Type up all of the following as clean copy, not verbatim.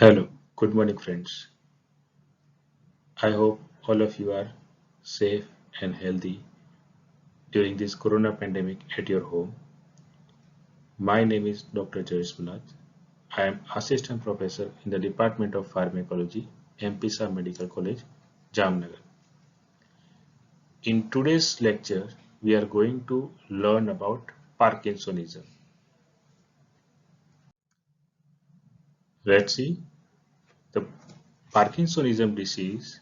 Hello, good morning, friends. I hope all of you are safe and healthy during this corona pandemic at your home. My name is Dr. Jayesh Mulaj. I am Assistant Professor in the Department of Pharmacology, MPSA Medical College, Jamnagar. In today's lecture, we are going to learn about Parkinsonism. Let's see. The Parkinsonism disease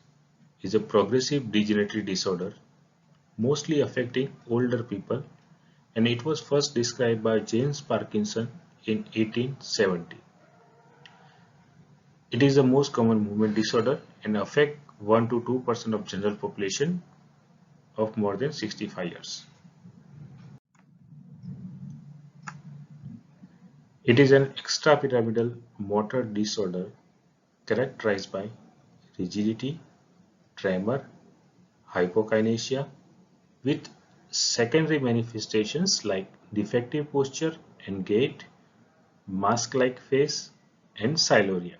is a progressive degenerative disorder mostly affecting older people, and it was first described by James Parkinson in 1870. It is the most common movement disorder and affect 1 to 2% of general population of more than 65 years. It is an extrapyramidal motor disorder characterized by rigidity, tremor, hypokinesia, with secondary manifestations like defective posture and gait, mask-like face, and siluria.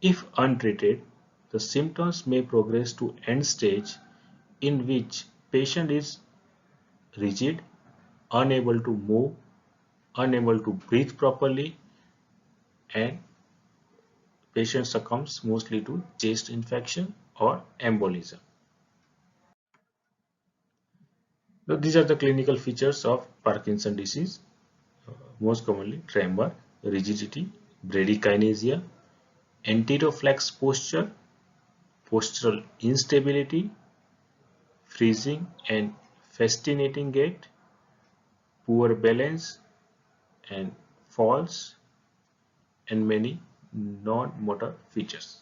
If untreated, the symptoms may progress to end stage in which patient is rigid, unable to move, unable to breathe properly, and patient succumbs mostly to chest infection or embolism. Now, these are the clinical features of Parkinson disease. Most commonly tremor, rigidity, bradykinesia, anteroflex posture, postural instability, freezing and fascinating gait, poor balance and falls, and many non-motor features.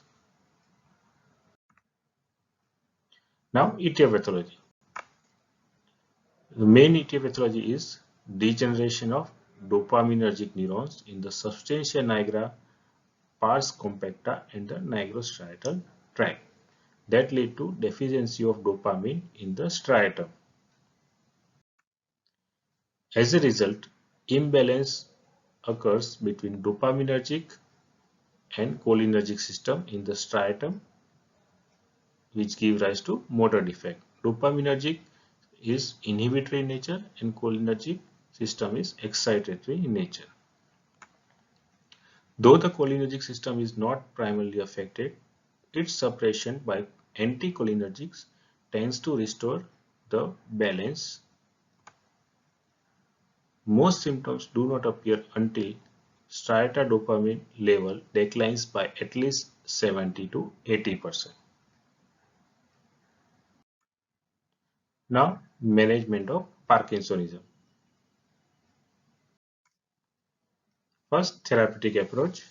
Now, etiology. The main etiology is degeneration of dopaminergic neurons in the substantia nigra, pars compacta, and the nigrostriatal tract that lead to deficiency of dopamine in the striatum. As a result, imbalance occurs between dopaminergic and cholinergic system in the striatum, which give rise to motor defect. Dopaminergic is inhibitory in nature and cholinergic system is excitatory in nature. Though the cholinergic system is not primarily affected, its suppression by anticholinergics tends to restore the balance. Most symptoms do not appear until striatal dopamine level declines by at least 70 to 80%. Now, management of Parkinsonism. First, therapeutic approach.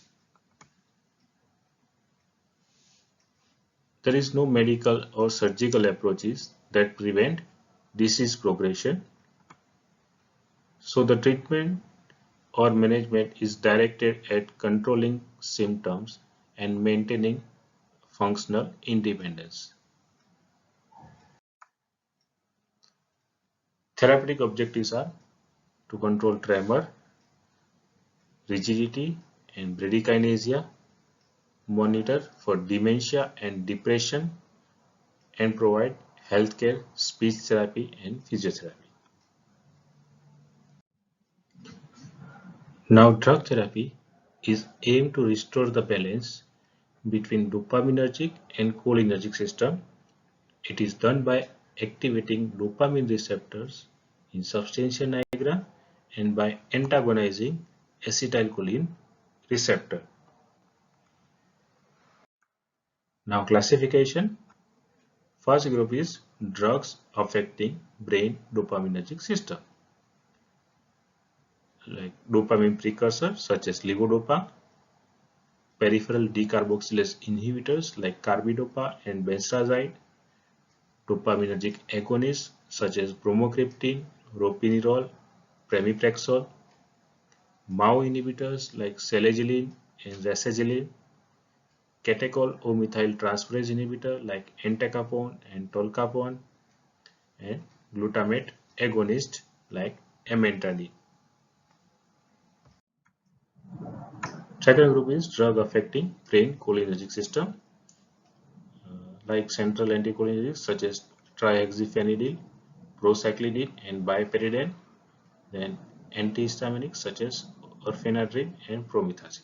There is no medical or surgical approaches that prevent disease progression. So the treatment or management is directed at controlling symptoms and maintaining functional independence. Therapeutic objectives are to control tremor, rigidity, and bradykinesia, monitor for dementia and depression, and provide healthcare, speech therapy, and physiotherapy. Now, drug therapy is aimed to restore the balance between dopaminergic and cholinergic system. It is done by activating dopamine receptors in substantia nigra and by antagonizing acetylcholine receptor. Now, classification. First group is drugs affecting brain dopaminergic system, like dopamine precursors such as levodopa, peripheral decarboxylase inhibitors like carbidopa and benztrazide, dopaminergic agonists such as bromocriptine, ropinirole, pramipexole, MAO inhibitors like selegiline and rasagiline, catechol or methyl transferase inhibitor like entacapone and tolcapone, and glutamate agonist like amantadine. Second group is drug affecting brain cholinergic system, like central anticholinergics such as triaxiphenidil, procyclidine, and biperidine. Then antihistaminics such as orphanadrine and promethazine.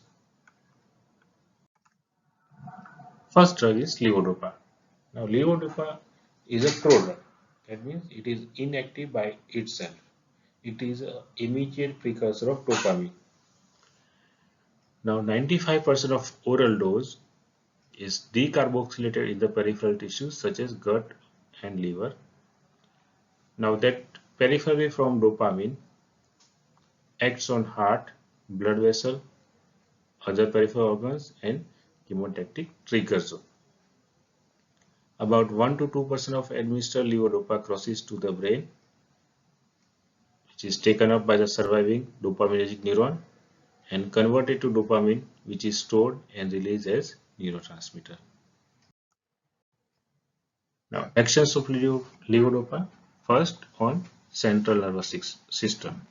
First drug is levodopa. Now levodopa is a prodrug. That means it is inactive by itself. It is an immediate precursor of dopamine. Now 95% of oral dose is decarboxylated in the peripheral tissues such as gut and liver. Now that periphery from dopamine acts on heart, blood vessel, other peripheral organs and chemotactic trigger zone. About 1 to 2% of administered levodopa crosses to the brain, which is taken up by the surviving dopaminergic neuron and converted to dopamine, which is stored and released as neurotransmitter. Now, actions of levodopa. First, on central nervous system.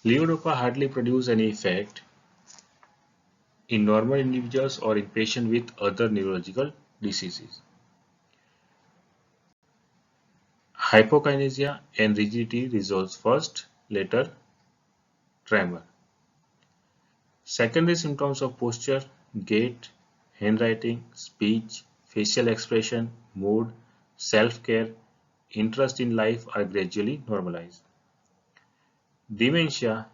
Levodopa hardly produces any effect in normal individuals or in patients with other neurological diseases. Hypokinesia and rigidity resolves first, later tremor. Secondary symptoms of posture, gait, handwriting, speech, facial expression, mood, self-care, interest in life are gradually normalized. Dementia,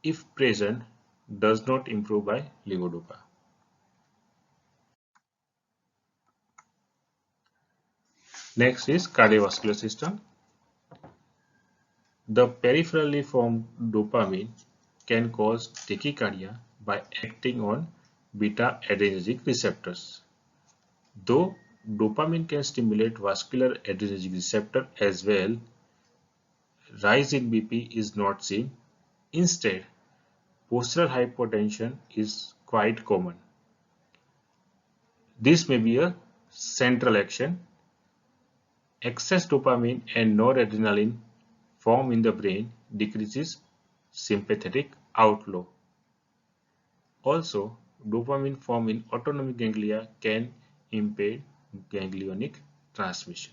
if present, does not improve by levodopa. Next is cardiovascular system. The peripherally formed dopamine can cause tachycardia by acting on beta-adrenergic receptors. Though dopamine can stimulate vascular adrenergic receptor as well, rise in BP is not seen. Instead, postural hypotension is quite common. This may be a central action. Excess dopamine and noradrenaline form in the brain decreases sympathetic outflow. Also, dopamine form in autonomic ganglia can impede ganglionic transmission.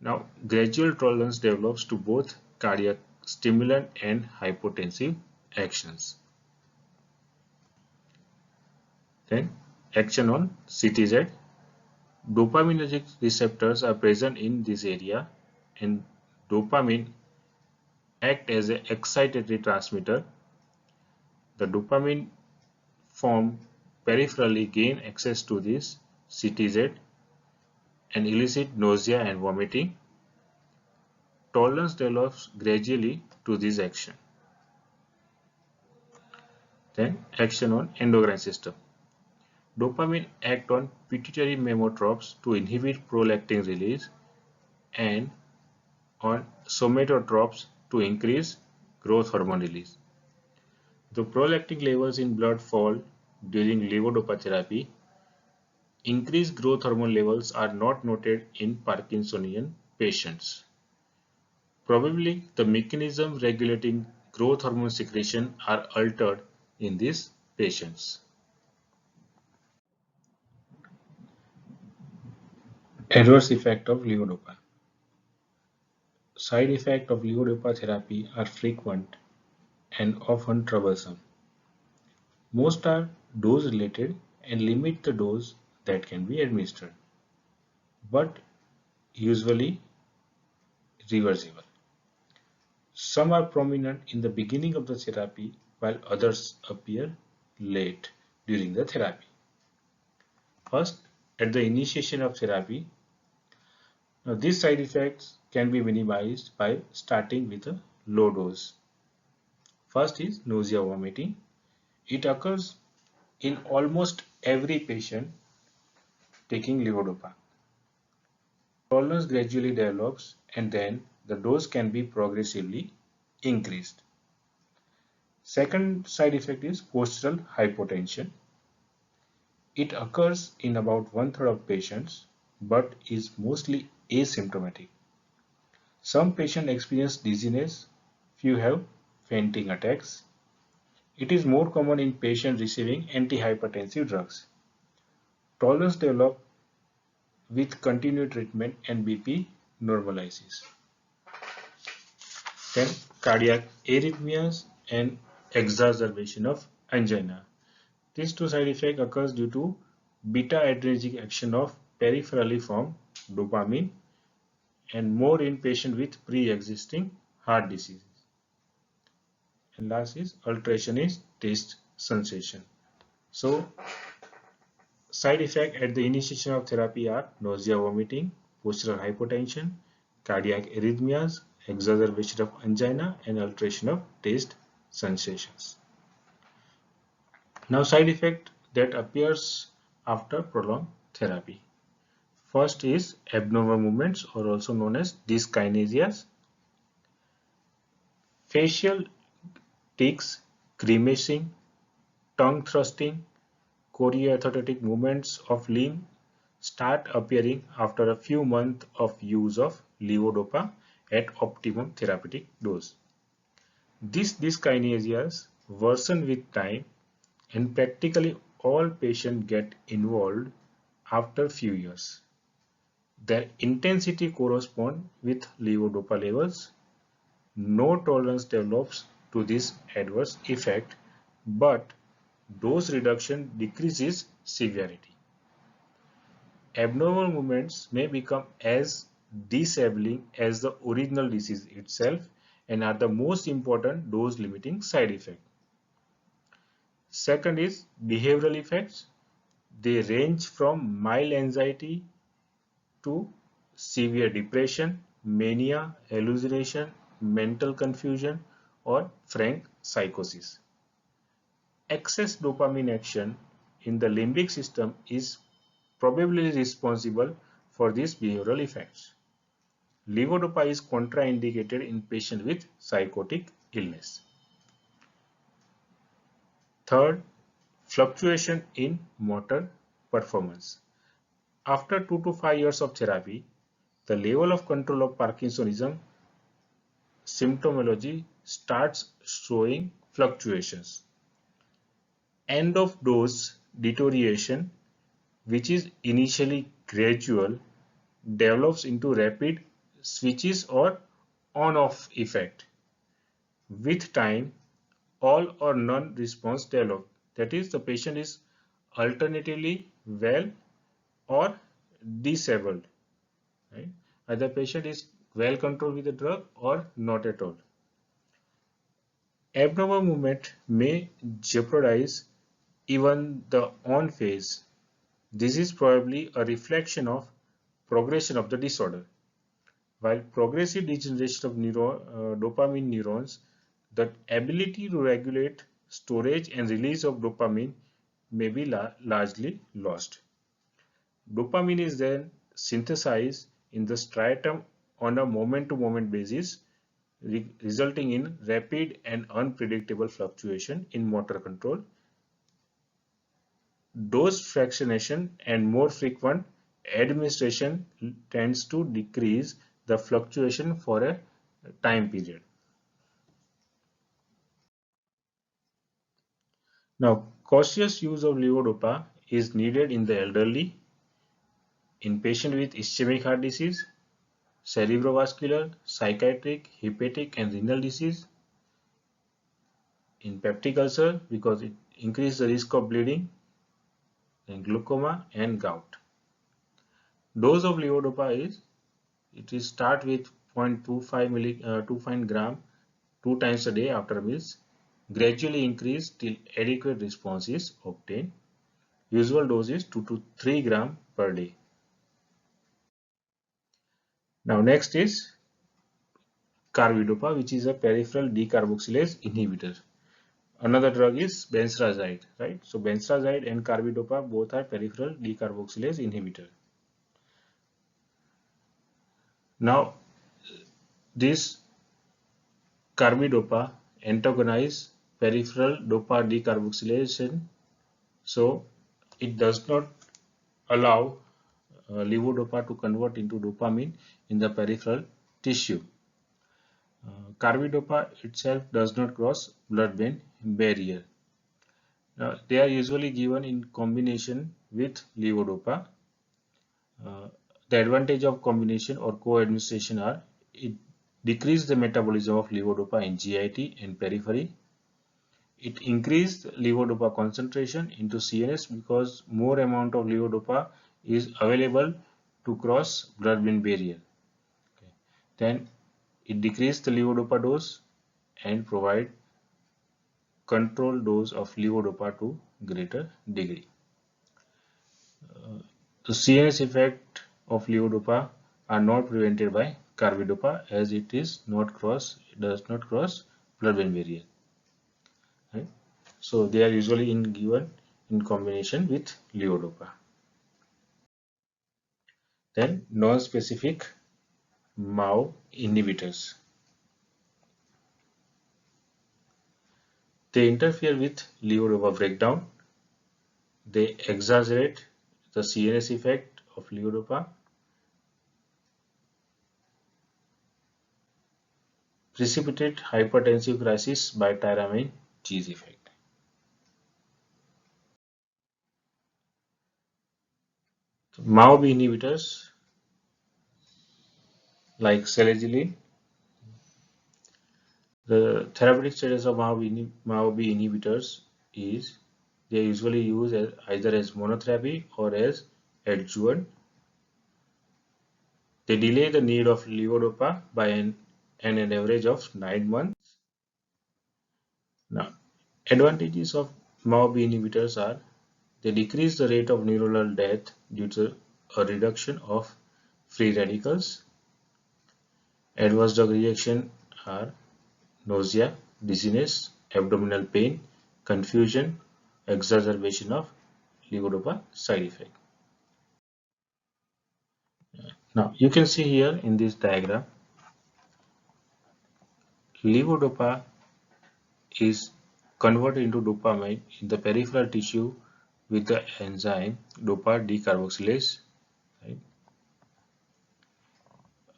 Now, gradual tolerance develops to both cardiac stimulant and hypotensive actions. Then, action on CTZ. Dopaminergic receptors are present in this area and dopamine act as an excitatory transmitter. The dopamine form peripherally gain access to this CTZ and elicit nausea and vomiting. Tolerance develops gradually to this action. Then action on endocrine system. Dopamine act on pituitary mammatropes to inhibit prolactin release and on somatotropes to increase growth hormone release. The prolactin levels in blood fall during levodopa therapy. Increased growth hormone levels are not noted in Parkinsonian patients. Probably the mechanism regulating growth hormone secretion are altered in these patients. Adverse effect of levodopa. Side effects of levodopa therapy are frequent and often troublesome. Most are dose related and limit the dose that can be administered, but usually reversible. Some are prominent in the beginning of the therapy while others appear late during the therapy. First, at the initiation of therapy, now these side effects can be minimized by starting with a low dose. First is nausea vomiting. It occurs in almost every patient taking levodopa. Tolerance gradually develops and then the dose can be progressively increased. Second side effect is postural hypotension. It occurs in about 1/3 of patients but is mostly asymptomatic. Some patients experience dizziness, few have fainting attacks. It is more common in patients receiving antihypertensive drugs. Tolerance develops with continued treatment and BP normalizes. Then cardiac arrhythmias and exacerbation of angina. These two side effects occurs due to beta-adrenergic action of peripherally formed dopamine and more in patients with pre-existing heart diseases. And last is alteration is taste sensation. So side effects at the initiation of therapy are nausea, vomiting, postural hypotension, cardiac arrhythmias, exacerbation of angina, and alteration of taste sensations. Now side effect that appears after prolonged therapy. First is abnormal movements, or also known as dyskinesias, facial tics, grimacing, tongue thrusting, choreoathletic movements of limb start appearing after a few months of use of levodopa at optimum therapeutic dose. These dyskinesias worsen with time, and practically all patients get involved after few years. Their intensity corresponds with levodopa levels. No tolerance develops to this adverse effect, but dose reduction decreases severity. Abnormal movements may become as disabling as the original disease itself and are the most important dose limiting side effect. Second is behavioral effects. They range from mild anxiety to severe depression, mania, hallucination, mental confusion, or frank psychosis. Excess dopamine action in the limbic system is probably responsible for these behavioral effects. Levodopa is contraindicated in patients with psychotic illness. Third, fluctuation in motor performance. After 2 to 5 years of therapy, the level of control of Parkinsonism symptomology starts showing fluctuations. End of dose deterioration, which is initially gradual, develops into rapid switches or on-off effect. With time, all or none response develop. That is, the patient is alternatively well or disabled. Right? Either patient is well controlled with the drug or not at all. Abnormal movement may jeopardize even the on phase. This is probably a reflection of progression of the disorder. While progressive degeneration of dopamine neurons, the ability to regulate storage and release of dopamine may be largely lost. Dopamine is then synthesized in the striatum on a moment-to-moment basis, resulting in rapid and unpredictable fluctuation in motor control. Dose fractionation and more frequent administration tends to decrease the fluctuation for a time period. Now, cautious use of levodopa is needed in the elderly, in patients with ischemic heart disease, cerebrovascular, psychiatric, hepatic, and renal disease, in peptic ulcer because it increases the risk of bleeding, and glaucoma and gout. Dose of levodopa is start with 0.25 gram 2 times a day after meals, gradually increase till adequate response is obtained. Usual dose is 2 to 3 gram per day. Now next is carbidopa, which is a peripheral decarboxylase inhibitor. Another drug is benztrazide, right? So benztrazide and carbidopa both are peripheral decarboxylase inhibitor. Now this carbidopa antagonize peripheral dopa decarboxylation, so it does not allow levodopa to convert into dopamine in the peripheral tissue. Carbidopa itself does not cross blood-brain barrier. They are usually given in combination with levodopa. Uh, the advantage of combination or co-administration are it decreases the metabolism of levodopa in GIT and periphery. It increased levodopa concentration into CNS because more amount of levodopa is available to cross blood-brain barrier. Okay. Then it decreased the levodopa dose and provide controlled dose of levodopa to greater degree. The CNS effect of levodopa are not prevented by carbidopa as it does not cross blood-brain barrier. Right? So they are usually given in combination with levodopa. Then non-specific MAO inhibitors. They interfere with levodopa breakdown. They exaggerate the CNS effect of levodopa, precipitate hypertensive crisis by tyramine G's effect. MAO-B inhibitors like selegiline. The therapeutic status of MAO-B inhibitors is they are usually used either as monotherapy or as adjuvant. They delay the need of levodopa by an average of 9 months. Now, advantages of MAO-B inhibitors are they decrease the rate of neuronal death due to a reduction of free radicals. Adverse drug reaction are nausea, dizziness, abdominal pain, confusion, exacerbation of levodopa side effect. Now you can see here in this diagram, levodopa is converted into dopamine in the peripheral tissue with the enzyme dopa decarboxylase, right,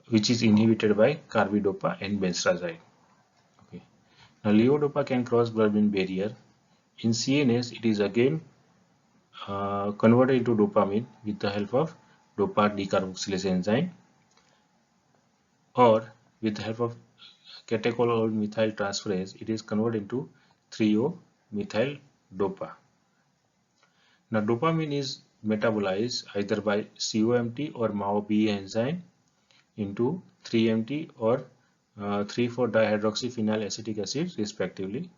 which is inhibited by carbidopa and benztrazine. Okay. Now levodopa can cross blood-brain barrier. In CNS, it is again converted into dopamine with the help of dopa decarboxylase enzyme, or with the help of catechol methyl transferase, it is converted into 3-O-methyl dopa. Now, dopamine is metabolized either by COMT or MAO-B enzyme into 3-MT or 3,4-dihydroxyphenyl acetic acid respectively.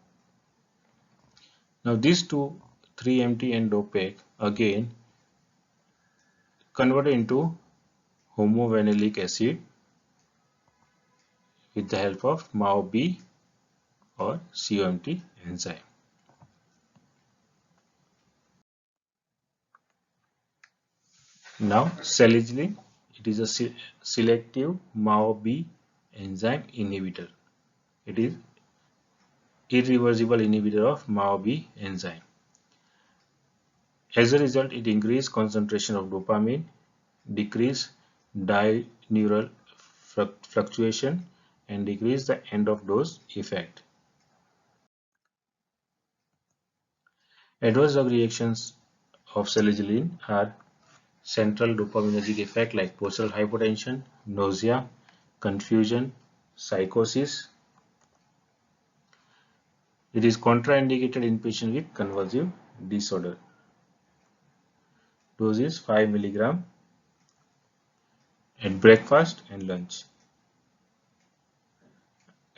Now, these two 3-MT and dopec again converted into homovanillic acid with the help of MAO-B or COMT enzyme. Now, selegiline, it is a selective MAO-B enzyme inhibitor. It is irreversible inhibitor of MAO-B enzyme. As a result, it increases concentration of dopamine, decrease dineural fluctuation, and decrease the end of dose effect. Adverse drug reactions of selegiline are central dopaminergic effect like postural hypotension, nausea, confusion, psychosis. It is contraindicated in patients with convulsive disorder. Dose is 5 mg at breakfast and lunch.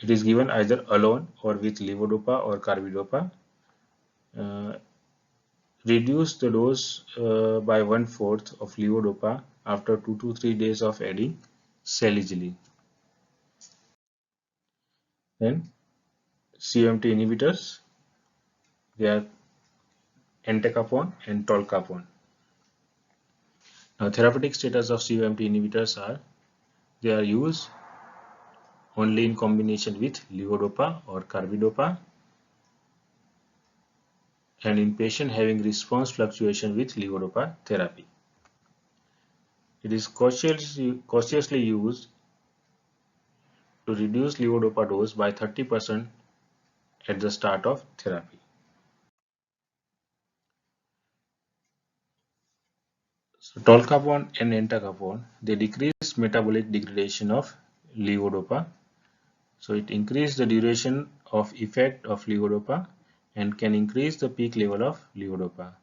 It is given either alone or with levodopa or carbidopa. Reduce the dose by 1/4 of levodopa after 2 to 3 days of adding selegiline. Then COMT inhibitors, they are entacapone and tolcapone. Now therapeutic status of COMT inhibitors are they are used only in combination with levodopa or carbidopa and in patient having response fluctuation with levodopa therapy. It is cautiously used to reduce levodopa dose by 30% at the start of therapy. So tolcapone and entacapone, they decrease metabolic degradation of levodopa. So it increases the duration of effect of levodopa and can increase the peak level of levodopa.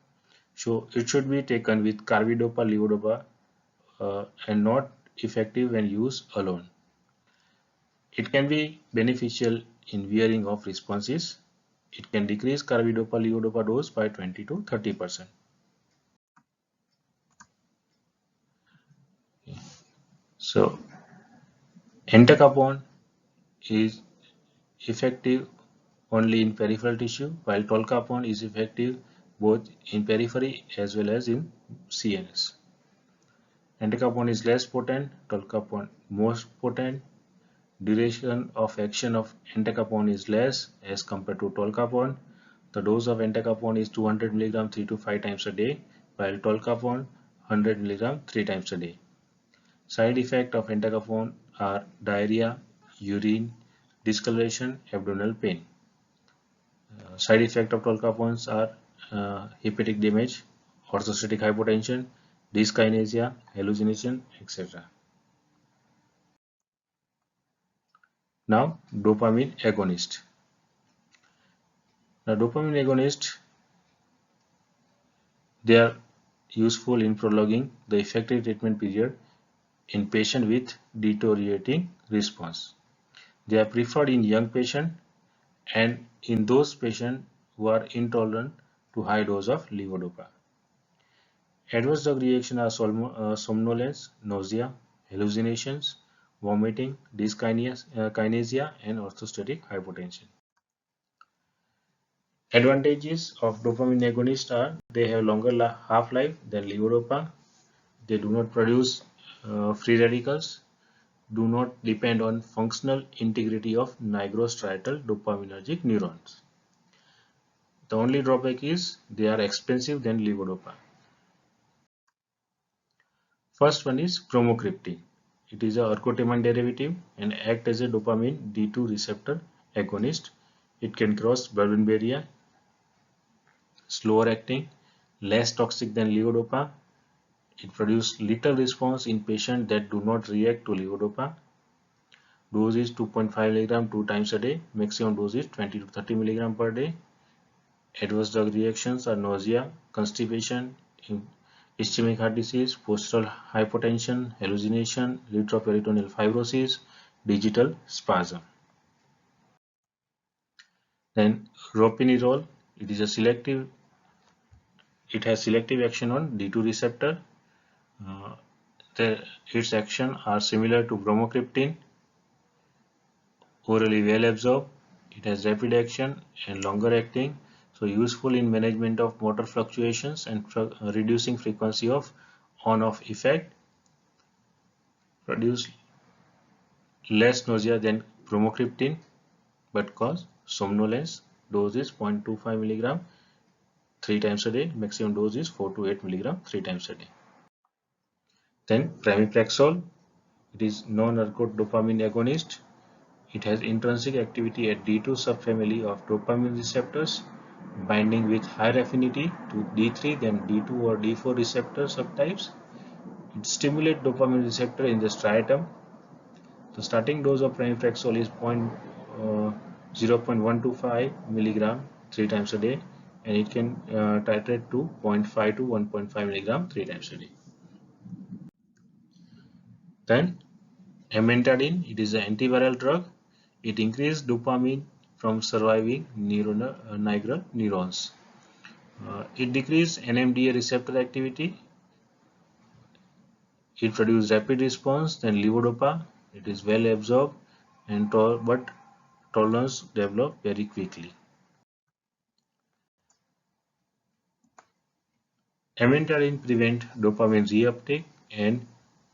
So it should be taken with carbidopa levodopa and not effective when used alone. It can be beneficial in wearing off responses. It can decrease carbidopa levodopa dose by 20 to 30%. So entacapone is effective only in peripheral tissue, while tolcapone is effective both in periphery as well as in CNS. Entacapone is less potent, tolcapone most potent. Duration of action of entacapone is less as compared to tolcapone. The dose of entacapone is 200 mg 3 to 5 times a day, while tolcapone 100 mg 3 times a day. Side effects of entacapone are diarrhea, urine, discoloration, abdominal pain. Side effects of tolcapones are hepatic damage, orthostatic hypotension, dyskinesia, hallucination, etc. Now, dopamine agonist. Now, dopamine agonists, they are useful in prolonging the effective treatment period in patients with deteriorating response. They are preferred in young patients and in those patients who are intolerant to high dose of levodopa. Adverse drug reactions are somnolence, nausea, hallucinations, vomiting, dyskinesia, and orthostatic hypotension. Advantages of dopamine agonists are they have longer half-life than levodopa, they do not produce free radicals, do not depend on functional integrity of nigrostriatal dopaminergic neurons. The only drawback is they are expensive than levodopa. First one is bromocriptine. It is a ergotamine derivative and act as a dopamine D2 receptor agonist. It can cross blood-brain barrier, slower acting, less toxic than levodopa. It produces little response in patients that do not react to levodopa. Dose is 2.5 mg 2 times a day. Maximum dose is 20 to 30 mg per day. Adverse drug reactions are nausea, constipation, ischemic heart disease, postural hypotension, hallucination, retroperitoneal fibrosis, digital spasm. Then ropinirole, it has selective action on D2 receptor. Uh, its action are similar to bromocriptine, orally well absorbed. It has rapid action and longer acting, so useful in management of motor fluctuations and reducing frequency of on-off effect. Produce less nausea than bromocriptine but cause somnolence. Dose is 0.25 mg 3 times a day. Maximum dose is 4 to 8 mg 3 times a day. Then pramipexole. It is non-ergot-dopamine agonist. It has intrinsic activity at D2 subfamily of dopamine receptors, binding with higher affinity to D3 than D2 or D4 receptor subtypes. It stimulates dopamine receptor in the striatum. The starting dose of pramipexole is 0.125 mg 3 times a day, and it can titrate to 0.5 to 1.5 mg 3 times a day. Then amantadine, it is an antiviral drug. It increases dopamine from surviving nigral neurons. It decreases NMDA receptor activity. It produces rapid response than levodopa. It is well absorbed but tolerance develop very quickly. Amantadine prevents dopamine reuptake and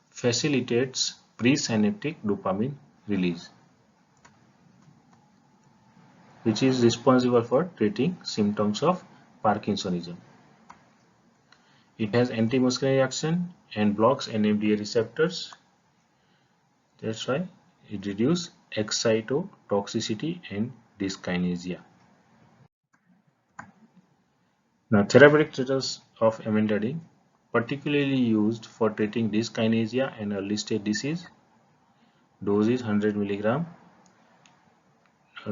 facilitates presynaptic dopamine release, which is responsible for treating symptoms of Parkinsonism. It has anti-muscarinic action and blocks NMDA receptors. That's why it reduces excitotoxicity and dyskinesia. Now, therapeutic status of amantadine, particularly used for treating dyskinesia and early stage disease. Dose is 100 mg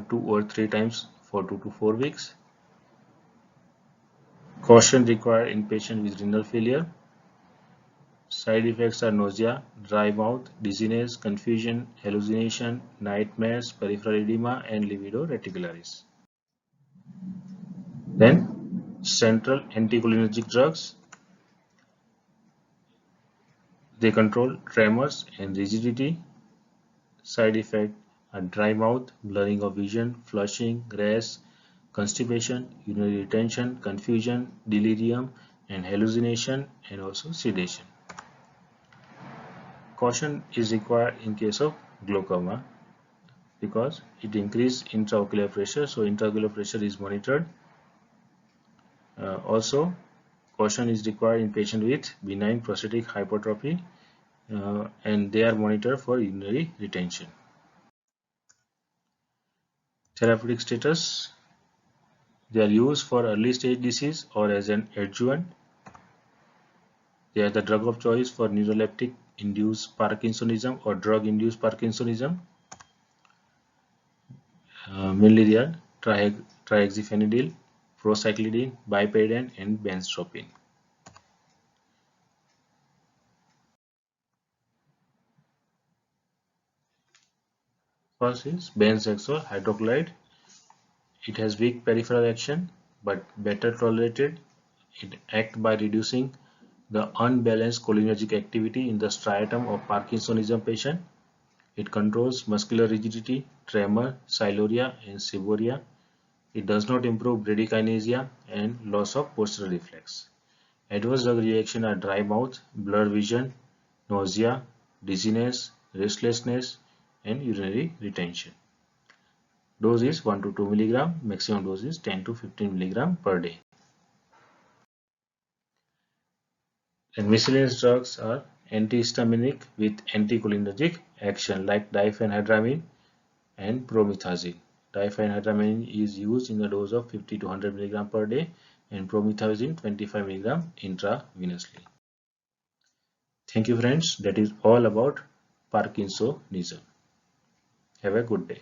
2 or 3 times for 2 to 4 weeks. Caution required in patient with renal failure. Side effects are nausea, dry mouth, dizziness, confusion, hallucination, nightmares, peripheral edema, and libido reticularis. Then, central anticholinergic drugs. They control tremors and rigidity. Side effects are dry mouth, blurring of vision, flushing, rash, constipation, urinary retention, confusion, delirium, and hallucination, and also sedation. Caution is required in case of glaucoma because it increases intraocular pressure, so intraocular pressure is monitored. Also, caution is required in patient with benign prostatic hypertrophy and they are monitored for urinary retention. Therapeutic status. They are used for early stage disease or as an adjuvant. They are the drug of choice for neuroleptic induced Parkinsonism or drug induced Parkinsonism. Mainly they are trihexyphenidyl, procyclidine, biparidine, and benztropine. First is benzhexol hydrochloride. It has weak peripheral action but better tolerated. It acts by reducing the unbalanced cholinergic activity in the striatum of Parkinsonism patient. It controls muscular rigidity, tremor, siluria, and seborrhea. It does not improve bradykinesia and loss of postural reflex. Adverse drug reaction are dry mouth, blurred vision, nausea, dizziness, restlessness, and urinary retention. Dose is 1 to 2 mg, maximum dose is 10 to 15 mg per day. And miscellaneous drugs are antihistaminic with anticholinergic action like diphenhydramine and promethazine. Diphenhydramine is used in a dose of 50 to 100 mg per day and promethazine 25 mg intravenously. Thank you friends. That is all about Parkinsonism. Have a good day.